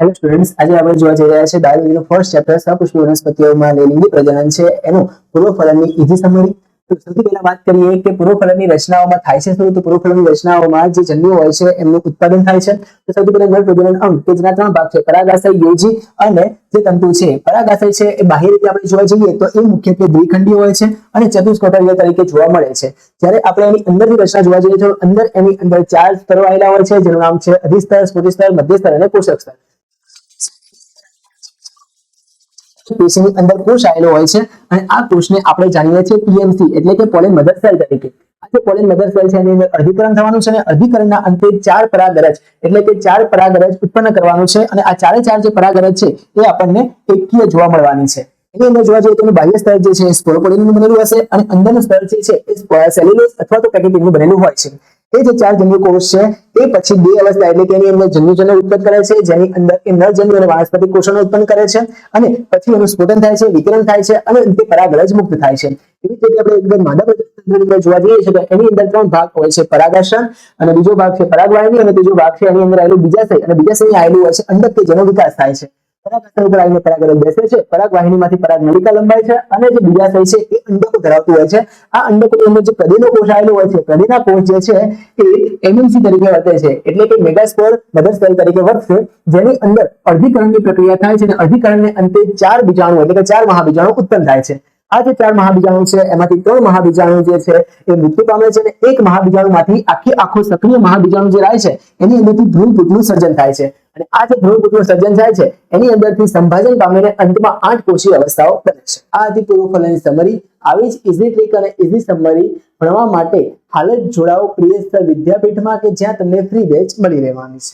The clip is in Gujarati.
હેલો સ્ટુડન્ટ્સ, આજે આપણે જોવા જઈ રહ્યા છે બાયોલોજીનો ફર્સ્ટ ચેપ્ટર સપુષ્પ વનસ્પતિઓમાં લિંગી પ્રજનન છે એનું પૂર્વફલનની ઇઝી સમરી. તો સૌથી પહેલા વાત કરીએ કે પૂર્વફલનની રચનાઓમાં થાય છે શું? તો પૂર્વફલનની રચનાઓમાં જે જન્યુઓ હોય છે એમનું ઉત્પાદન થાય છે. તો સૌથી પહેલા નર પ્રજનન અંગ કે જેના ત્રણ ભાગ છે, પરાગાશય, યોજી અને જે તંતુ છે. પરાગાશય છે એ બાહ્ય રીતે આપણે જોવા જઈએ તો એ મુખ્યત્વે દ્વિખંડી હોય છે અને ચતુષ્કોટરીય તરીકે જોવા મળે છે. જ્યારે આપણે એની અંદરની રચના જોવા જઈએ તો એની અંદર 4 સ્તરો આવેલા હોય છે, જેનું નામ છે અધિસ્તર, સ્ફુટિસ્તર, મધ્યસ્તર અને પોષક સ્તર. પેશીની અંદર કોષ આવેલો હોય છે અને આ કોષને આપણે જાણીએ છીએ પીએમસી એટલે કે પોલેન મધર સેલ તરીકે. આ જે પોલેન મધર સેલ છે એની અંદર અર્ધીકરણ થવાનું છે અને અર્ધીકરણના અંતે 4 પરાગરજ એટલે કે 4 પરાગરજ ઉત્પન્ન કરવાનું છે અને આ 4 જે પરાગરજ છે એ આપણને એકકીય જોવા મળવાની છે. એની અંદર જોવા જઈએ તો બાહ્ય સ્તર જે છે સ્પોરોપોડિયમનું બનેલું હશે અને અંદરનું સ્તર જે છે એ સેલ્યુલોઝ અથવા તો પેકેટિનનું બનેલું હોય છે. એ જે 4 જન્યુકોષ છે એ પછી 2 અવસ્થા એટલે કે એની અંદર જન્યુજનક ઉત્પન્ન કરે છે, જેની અંદર એ નરજન્યુ અને વાનસ્પતિક કોષોને ઉત્પન્ન કરે છે અને પછી એનું સ્ફોટન થાય છે, વિકિરણ થાય છે અને અંતે પરાગરજ મુક્ત થાય છે. એવી રીતે આપણે એકદમ માદા પ્રજનન જોવા જઈએ છીએ તો એની અંદર 3 ભાગ હોય છે, પરાગાશય અને બીજો ભાગ છે પરાગવાહિની અને ત્રીજો ભાગ છે એની અંદર આવેલું બીજાશય અને બીજાશયની આવેલું હોય છે અંડક કે જેનો વિકાસ થાય છે. પરાગાશય ઉપર આવીને પરાગરજ બેસે છે, પરાગવાહિનીમાંથી પરાગનલિકા લંબાય છે અને જે બીજાશય છે એ અંડકો ધરાવતું હોય છે. આ અંડકોની અંદર જે પ્રદેનો કોષ આવેલો હોય છે, પ્રદેના કોષ જે છે એ એમએમસી તરીકે વર્તે છે એટલે કે મેગાસ્પોર મધર સેલ તરીકે વર્તશે, જેની અંદર અર્ધીકરણની પ્રક્રિયા થાય છે અને અર્ધીકરણને અંતે 4 બીજાણુ એટલે કે 4 મહાબીજાણુ ઉત્પન્ન થાય છે. આ જે 4 મહાબીજાણુ છે એમાંથી 3 મહાબીજાણુ જે છે એ મૃત્યુ પામે છે અને એક મહાબીજાણુમાંથી આખો સક્રિય મહાબીજાણુ જે રહે છે એની અંદરથી ભ્રૂણપૂટનું સર્જન થાય છે અને આ જે ભ્રૂણપૂટનું સર્જન થાય છે એની અંદરથી સંભાજન પામીને અંતમાં 8 કોષીય અવસ્થાઓ બને છે. આ હતી પૂર્વફલનની સમરી. આવી જ ઇઝી ટ્રીક અને ઇઝી સમરી ભણવા માટે હાલ જ જોડાઓ પ્રિયસ્તર વિદ્યાપીઠમાં કે જ્યાં તમને ફ્રી બેચ મળી રહેવાની છે.